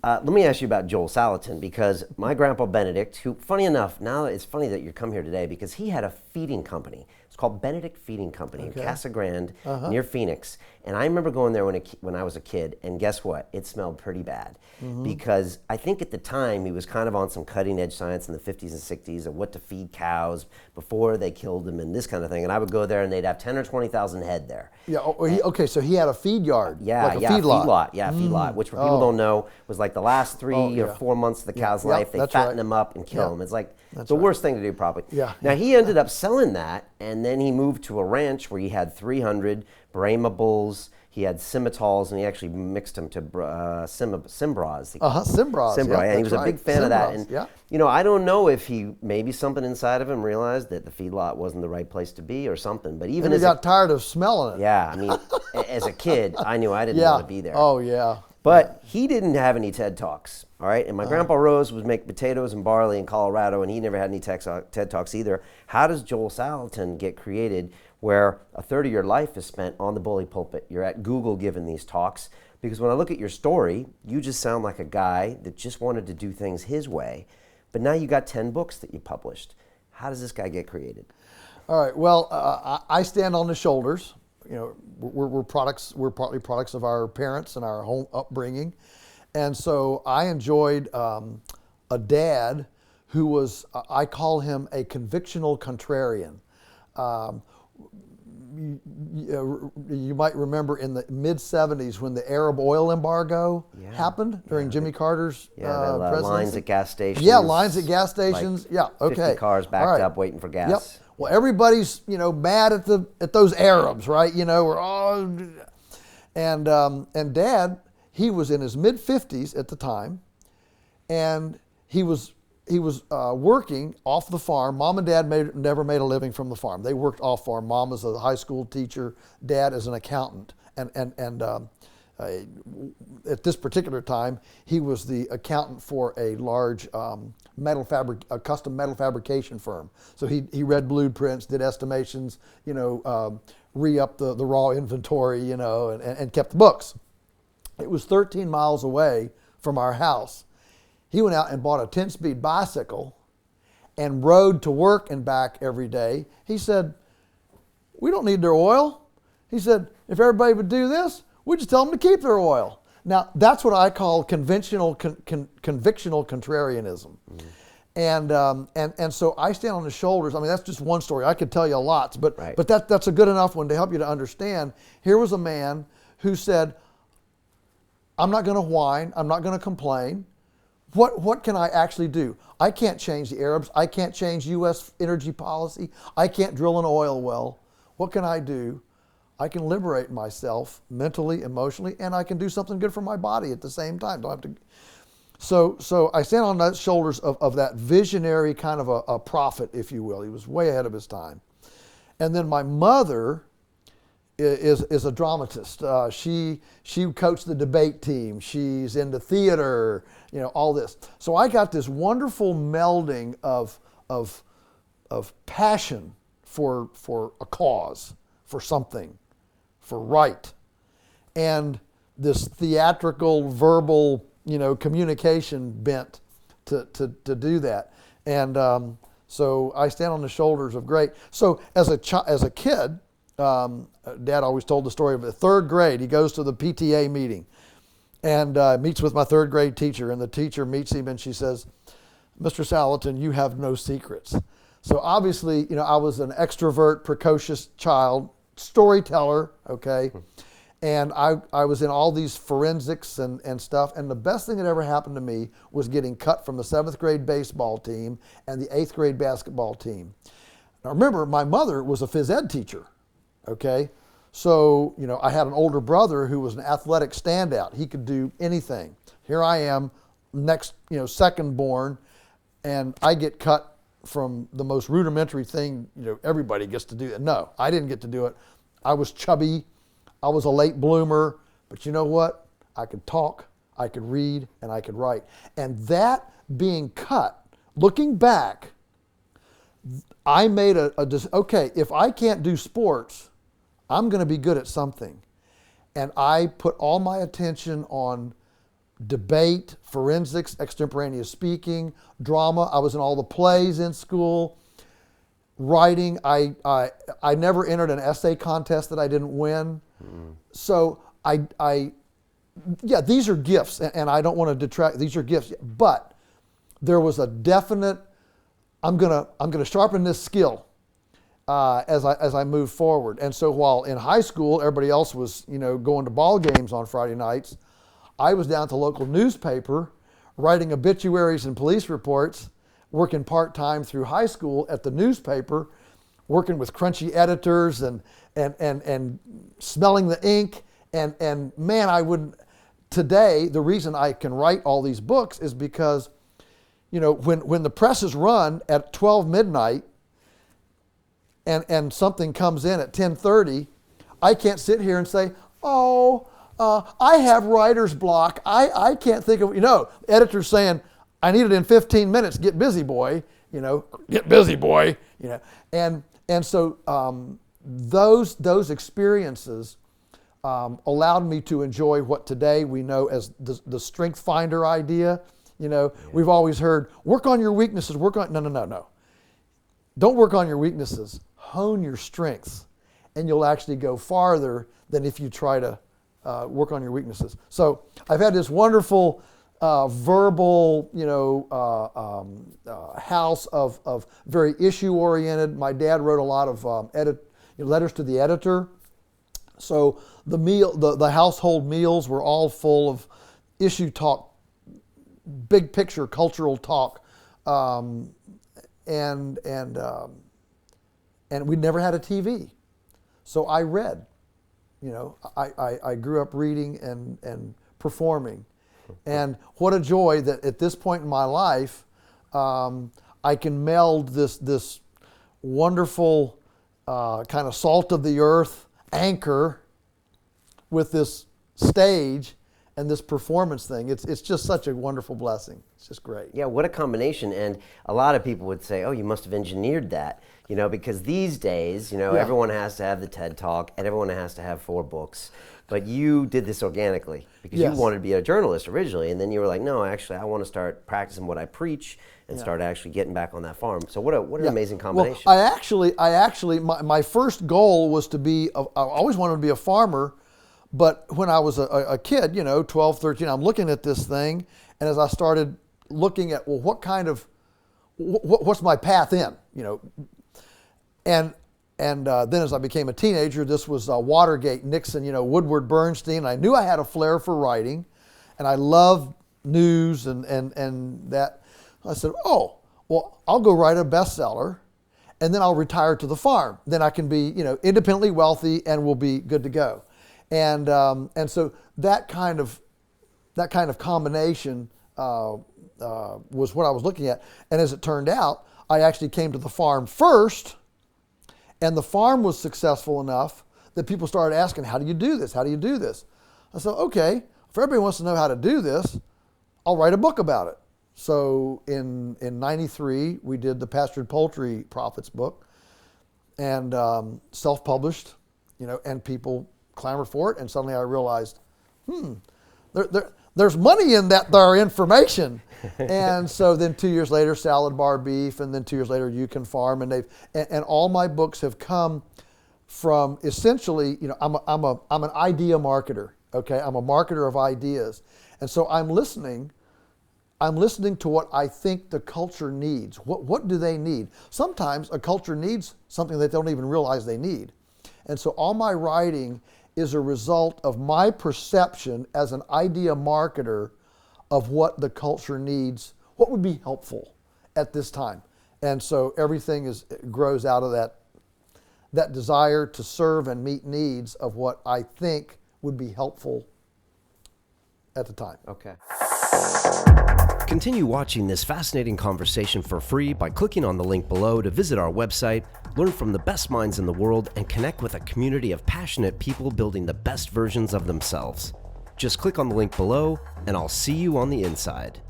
Let me ask you about Joel Salatin, because my grandpa Benedict, who, funny enough, now it's funny that you come here today, because he had a feeding company. It's called Benedict Feeding Company in Casa Grande, near Phoenix. And I remember going there when I was a kid, and guess what? It smelled pretty bad. Because I think at the time he was kind of on some cutting edge science in the 50s and 60s of what to feed cows before they killed them and this kind of thing. And I would go there and they'd have 10 or 20,000 head there. Yeah. Okay. So he had a feed yard. Yeah. Like a feedlot. Yeah, feedlot. Which, for people who don't know, was like the last 3 or 4 months of the cow's life. They fatten them up and kill them. It's like the worst thing to do, probably. Yeah. Now he ended up selling that, and then he moved to a ranch where he had 300 Brahma bulls. He had Simmentals, and he actually mixed them to Cimbras. Cimbras. Cimbra, and he was a big fan of that. And you know, I don't know if maybe something inside of him realized that the feedlot wasn't the right place to be or something. But even he got tired of smelling it. Yeah, I mean, as a kid, I knew I didn't want to be there. Oh yeah. But he didn't have any TED Talks, all right? And my grandpa Rose would make potatoes and barley in Colorado, and he never had any TED Talks either. How does Joel Salatin get created where a third of your life is spent on the bully pulpit? You're at Google giving these talks. Because when I look at your story, you just sound like a guy that just wanted to do things his way. But now you got 10 books that you published. How does this guy get created? All right, well, I stand on the shoulders. You know, we're partly products of our parents and our home upbringing. And so I enjoyed a dad who was, I call him a convictional contrarian. You might remember in the mid-'70s when the Arab oil embargo happened during Jimmy Carter's presidency. Lines at gas stations. Yeah, lines at gas stations. Like 50 cars backed up waiting for gas. Yep. Well, everybody's mad at those Arabs, right? We're all and Dad, he was in his mid-50s at the time, and he was working off the farm. Mom and Dad never made a living from the farm. They worked off farm. Mom was a high school teacher. Dad is an accountant. And at this particular time, he was the accountant for a large custom metal fabrication firm. So he read blueprints, did estimations, re-up the raw inventory, and kept the books. It was 13 miles away from our house. He went out and bought a 10-speed bicycle and rode to work and back every day. He said, "We don't need their oil." He said, "If everybody would do this, we just tell them to keep their oil." Now, that's what I call convictional contrarianism. And so I stand on the shoulders. I mean, that's just one story. I could tell you lots, but that's a good enough one to help you to understand. Here was a man who said, "I'm not going to whine. I'm not going to complain. What can I actually do? I can't change the Arabs. I can't change U.S. energy policy. I can't drill an oil well. What can I do? I can liberate myself mentally, emotionally, and I can do something good for my body at the same time. Don't have to." So I stand on the shoulders of that visionary kind of a prophet, if you will. He was way ahead of his time. And then my mother is a dramatist. She coached the debate team. She's into theater, all this. So I got this wonderful melding of passion for a cause, for something, for right, and this theatrical, verbal, communication bent to do that. And so I stand on the shoulders of great. So as a kid, Dad always told the story of the third grade. He goes to the PTA meeting and meets with my third grade teacher, and the teacher meets him and she says, "Mr. Salatin, you have no secrets." So obviously, I was an extrovert, precocious child, storyteller, okay? And I was in all these forensics and stuff, and the best thing that ever happened to me was getting cut from the 7th grade baseball team and the 8th grade basketball team. Now remember, my mother was a phys ed teacher, okay? So, I had an older brother who was an athletic standout. He could do anything. Here I am, next, second born, and I get cut from the most rudimentary thing, everybody gets to do that. No, I didn't get to do it. I was chubby. I was a late bloomer, but you know what? I could talk, I could read, and I could write. And that being cut, looking back, I made okay, if I can't do sports, I'm going to be good at something. And I put all my attention on debate, forensics, extemporaneous speaking, drama. I was in all the plays in school. Writing, I never entered an essay contest that I didn't win. So yeah, these are gifts, and I don't want to detract. These are gifts, but there was a definite. I'm gonna sharpen this skill as I move forward. And so while in high school everybody else was going to ball games on Friday nights, I was down at the local newspaper writing obituaries and police reports, working part-time through high school at the newspaper, working with crunchy editors and smelling the ink. And man, I wouldn't, today, the reason I can write all these books is because, when the presses run at 12 midnight and something comes in at 10:30, I can't sit here and say, I have writer's block. I can't think of, editors saying, I need it in 15 minutes. Get busy, boy. Get busy, boy. And so those experiences allowed me to enjoy what today we know as the strength finder idea. We've always heard, work on your weaknesses. No. Don't work on your weaknesses. Hone your strengths, and you'll actually go farther than if you try to work on your weaknesses. So I've had this wonderful verbal, house of very issue-oriented. My dad wrote a lot of letters to the editor. So the household meals were all full of issue talk, big picture cultural talk, and we never had a TV. So I read. I grew up reading and performing. And what a joy that at this point in my life, I can meld this wonderful kind of salt of the earth anchor with this stage and this performance thing. It's just such a wonderful blessing. It's just great. Yeah, what a combination. And a lot of people would say, oh, you must have engineered that, because these days, everyone has to have the TED Talk and everyone has to have 4 books. But you did this organically because you wanted to be a journalist originally, and then you were like, no, actually, I want to start practicing what I preach and start actually getting back on that farm. So what an amazing combination. Well, I actually, my first goal was to be, I always wanted to be a farmer, but when I was a kid, 12, 13, I'm looking at this thing, and as I started looking at, well, what's my path in, and then as I became a teenager, this was Watergate, Nixon, Woodward Bernstein. I knew I had a flair for writing, and I loved news and that. I said, oh, well, I'll go write a bestseller, and then I'll retire to the farm. Then I can be, independently wealthy, and we'll be good to go. And so that kind of combination was what I was looking at. And as it turned out, I actually came to the farm first. And the farm was successful enough that people started asking, how do you do this? How do you do this? I said, okay, if everybody wants to know how to do this, I'll write a book about it. So in 93, we did the Pastured Poultry Profits book, and self-published, and people clamored for it. And suddenly I realized, there's money in that there information. And so then 2 years later, Salad Bar Beef, and then 2 years later, You Can Farm, and all my books have come from essentially, I'm an idea marketer. Okay, I'm a marketer of ideas, and so I'm listening to what I think the culture needs. What do they need? Sometimes a culture needs something that they don't even realize they need, and so all my writing is a result of my perception as an idea marketer of what the culture needs, what would be helpful at this time. And so everything grows out of that desire to serve and meet needs of what I think would be helpful at the time. Okay. Continue watching this fascinating conversation for free by clicking on the link below to visit our website, learn from the best minds in the world, and connect with a community of passionate people building the best versions of themselves. Just click on the link below, and I'll see you on the inside.